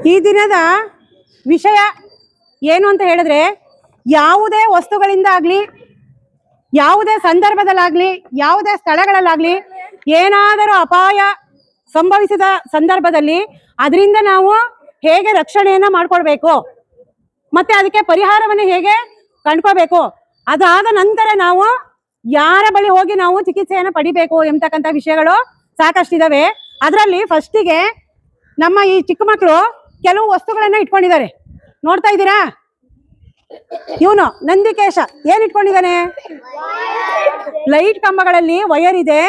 ಈ ದಿನದ ವಿಷಯ ಏನು ಅಂತ ಹೇಳಿದ್ರೆ, ಯಾವುದೇ ವಸ್ತುಗಳಿಂದ ಆಗಲಿ, ಯಾವುದೇ ಸಂದರ್ಭದಲ್ಲಾಗಲಿ, ಯಾವುದೇ ಸ್ಥಳಗಳಲ್ಲಾಗಲಿ ಏನಾದರೂ ಅಪಾಯ ಸಂಭವಿಸಿದ ಸಂದರ್ಭದಲ್ಲಿ ಅದರಿಂದ ನಾವು ಹೇಗೆ ರಕ್ಷಣೆಯನ್ನು ಮಾಡ್ಕೊಳ್ಬೇಕು, ಮತ್ತೆ ಅದಕ್ಕೆ ಪರಿಹಾರವನ್ನು ಹೇಗೆ ಕಂಡ್ಕೋಬೇಕು, ಅದಾದ ನಂತರ ನಾವು ಯಾರ ಬಳಿ ಹೋಗಿ ನಾವು ಚಿಕಿತ್ಸೆಯನ್ನು ಪಡಿಬೇಕು ಎಂಬತಕ್ಕಂಥ ವಿಷಯಗಳು ಸಾಕಷ್ಟಿದಾವೆ. ಅದರಲ್ಲಿ ಫಸ್ಟಿಗೆ ನಮ್ಮ ಈ ಚಿಕ್ಕ ಮಕ್ಕಳು ಕೆಲವು ವಸ್ತುಗಳನ್ನ ಇಟ್ಕೊಂಡಿದ್ದಾರೆ. ನೋಡ್ತಾ ಇದ್ದೀರಾ? ಇವನು ನಂದಿಕೇಶ ಏನ್ ಇಟ್ಕೊಂಡಿದ್ದಾನೆ? ಲೈಟ್ ಕಂಬಗಳಲ್ಲಿ ವಯರ್ ಇದೆ,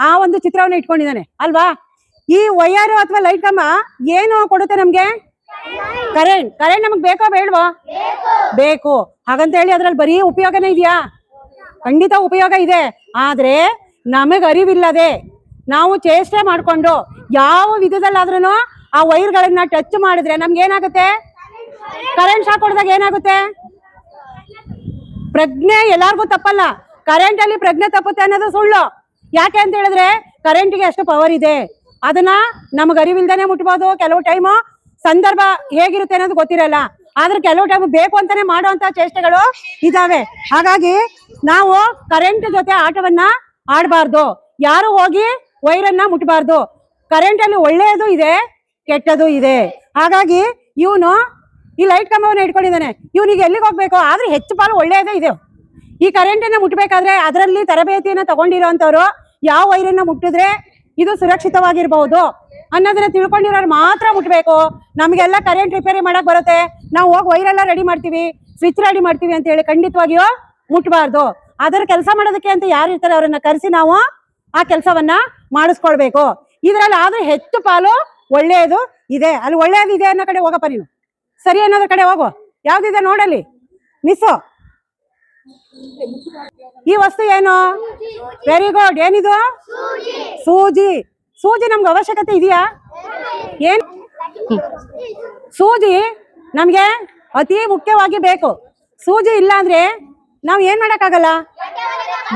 ಆ ಒಂದು ಚಿತ್ರವನ್ನು ಇಟ್ಕೊಂಡಿದ್ದಾನೆ ಅಲ್ವಾ? ಈ ವಯರ್ ಅಥವಾ ಲೈಟ್ ಕಂಬ ಏನು ಕೊಡುತ್ತೆ ನಮ್ಗೆ? ಕರೆಂಟ್. ಕರೆಂಟ್ ನಮಗ್ ಬೇಕೋ ಬೇಡವೋ? ಬೇಕು. ಹಾಗಂತ ಹೇಳಿ ಅದ್ರಲ್ಲಿ ಬರೀ ಉಪಯೋಗನೇ ಇದೆಯಾ? ಖಂಡಿತ ಉಪಯೋಗ ಇದೆ. ಆದ್ರೆ ನಮಗ್ ಅರಿವಿಲ್ಲದೆ ನಾವು ಚೇಷ್ಟೆ ಮಾಡ್ಕೊಂಡು ಯಾವ ವಿಧದಲ್ಲಾದ್ರೂ ಆ ವೈರ್ಗಳನ್ನ ಟಚ್ ಮಾಡಿದ್ರೆ ನಮ್ಗೆ ಏನಾಗುತ್ತೆ? ಕರೆಂಟ್ ಶಾಕ್ ಹೊಡೆದಾಗ ಏನಾಗುತ್ತೆ? ಪ್ರಜ್ಞೆ ಎಲ್ಲಾರ್ಗೂ ತಪ್ಪಲ್ಲ, ಕರೆಂಟ್ ಅಲ್ಲಿ ಪ್ರಜ್ಞೆ ತಪ್ಪುತ್ತೆ ಅನ್ನೋದು ಸುಳ್ಳು. ಯಾಕೆ ಅಂತ ಹೇಳಿದ್ರೆ ಕರೆಂಟ್ಗೆ ಅಷ್ಟು ಪವರ್ ಇದೆ, ಅದನ್ನ ನಮಗ್ ಅರಿವಿಲ್ದೇನೆ ಮುಟ್ಬೋದು. ಕೆಲವು ಟೈಮು ಸಂದರ್ಭ ಹೇಗಿರುತ್ತೆ ಅನ್ನೋದು ಗೊತ್ತಿರಲ್ಲ, ಆದ್ರೆ ಕೆಲವು ಟೈಮ್ ಬೇಕು ಅಂತಾನೆ ಮಾಡುವಂತ ಚೇಷ್ಟೆಗಳು ಇದಾವೆ. ಹಾಗಾಗಿ ನಾವು ಕರೆಂಟ್ ಜೊತೆ ಆಟವನ್ನ ಆಡಬಾರ್ದು, ಯಾರು ಹೋಗಿ ವೈರನ್ನ ಮುಟ್ಬಾರ್ದು. ಕರೆಂಟ್ ಅಲ್ಲಿ ಒಳ್ಳೆಯದು ಇದೆ, ಕೆಟ್ಟದು ಇದೆ. ಹಾಗಾಗಿ ಇವನು ಈ ಲೈಟ್ ಕಂಬವನ್ನ ಇಟ್ಕೊಂಡಿದ್ದಾನೆ. ಇವನಿಗೆ ಎಲ್ಲಿಗೆ ಹೋಗ್ಬೇಕು? ಆದ್ರೆ ಹೆಚ್ಚು ಪಾಲು ಒಳ್ಳೆಯದೇ ಇದೆ. ಈ ಕರೆಂಟ್ ಅನ್ನ ಮುಟ್ಬೇಕಾದ್ರೆ ಅದರಲ್ಲಿ ತರಬೇತಿಯನ್ನ ತಗೊಂಡಿರೋಂಥವ್ರು ಯಾವ ವೈರನ್ನ ಮುಟ್ಟಿದ್ರೆ ಇದು ಸುರಕ್ಷಿತವಾಗಿರ್ಬಹುದು ಅನ್ನೋದನ್ನ ತಿಳ್ಕೊಂಡಿರೋರು ಮಾತ್ರ ಮುಟ್ಬೇಕು. ನಮಗೆಲ್ಲ ಕರೆಂಟ್ ರಿಪೇರಿ ಮಾಡಕ್ ಬರುತ್ತೆ, ನಾವು ಹೋಗಿ ವೈರೆಲ್ಲ ರೆಡಿ ಮಾಡ್ತೀವಿ, ಸ್ವಿಚ್ ರೆಡಿ ಮಾಡ್ತೀವಿ ಅಂತ ಹೇಳಿ ಖಂಡಿತವಾಗಿಯೂ ಮುಟ್ಬಾರ್ದು. ಅದರ ಕೆಲಸ ಮಾಡೋದಕ್ಕೆ ಅಂತ ಯಾರು ಇರ್ತಾರೆ ಅವರನ್ನ ಕರೆಸಿ ನಾವು ಆ ಕೆಲಸವನ್ನ ಮಾಡಿಸ್ಕೊಳ್ಬೇಕು. ಇದ್ರಲ್ಲಿ ಆದ್ರೆ ಹೆಚ್ಚು ಪಾಲು ಒಳ್ಳೆಯದು ಇದೆ. ಅಲ್ಲಿ ಒಳ್ಳೆಯದು ಇದೆ ಅನ್ನೋ ಕಡೆ ಹೋಗಪ್ಪ ನೀನು, ಸರಿ ಅನ್ನೋದ್ರ ಕಡೆ ಹೋಗು. ಯಾವ್ದಿದೆ ನೋಡಲ್ಲಿ ಮಿಸ್ಸು. ಈ ವಸ್ತು ಏನು? Very good. ಏನಿದು? ಸೂಜಿ. ಸೂಜಿ ನಮ್ಗೆ ಅವಶ್ಯಕತೆ ಇದೆಯಾ? ಏನ್ ಸೂಜಿ ನಮ್ಗೆ ಅತಿ ಮುಖ್ಯವಾಗಿ ಬೇಕು. ಸೂಜಿ ಇಲ್ಲ ಅಂದ್ರೆ ನಾವ್ ಏನ್ ಮಾಡಕ್ಕಾಗಲ್ಲ,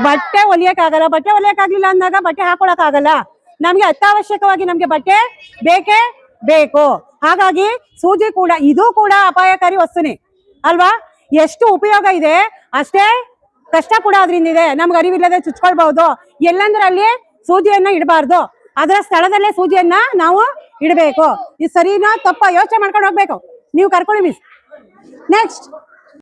ಬಟ್ಟೆ ಹೊಲಿಯಕ್ಕಾಗಲ್ಲ. ಬಟ್ಟೆ ಹೊಲಿಯಕ್ಕಾಗ್ಲಿಲ್ಲ ಅಂದಾಗ ಬಟ್ಟೆ ಹಾಕೊಳಕ್ ಆಗಲ್ಲ. ನಮ್ಗೆ ಅತ್ಯವಶ್ಯಕವಾಗಿ ನಮ್ಗೆ ಬಟ್ಟೆ ಬೇಕೇ ಬೇಕು. ಹಾಗಾಗಿ ಸೂಜಿ ಕೂಡ, ಇದು ಕೂಡ ಅಪಾಯಕಾರಿ ವಸ್ತುನೇ ಅಲ್ವಾ? ಎಷ್ಟು ಉಪಯೋಗ ಇದೆ ಅಷ್ಟೇ ಕಷ್ಟ ಕೂಡ ಅದರಿಂದ ಇದೆ. ನಮ್ಗೆ ಅರಿವಿಲ್ಲದೆ ಚುಚ್ಕೊಳ್ಬಹುದು. ಎಲ್ಲಂದ್ರೆ ಅಲ್ಲಿ ಸೂಜಿಯನ್ನ ಇಡಬಾರ್ದು, ಅದರ ಸ್ಥಳದಲ್ಲೇ ಸೂಜಿಯನ್ನ ನಾವು ಇಡಬೇಕು. ಇದು ಸರಿನಾ ತಪ್ಪ ಯೋಚನೆ ಮಾಡ್ಕೊಂಡು ಹೋಗ್ಬೇಕು. ನೀವು ಕರ್ಕೊಳ್ಳಿ ಮಿಸ್. ನೆಕ್ಸ್ಟ್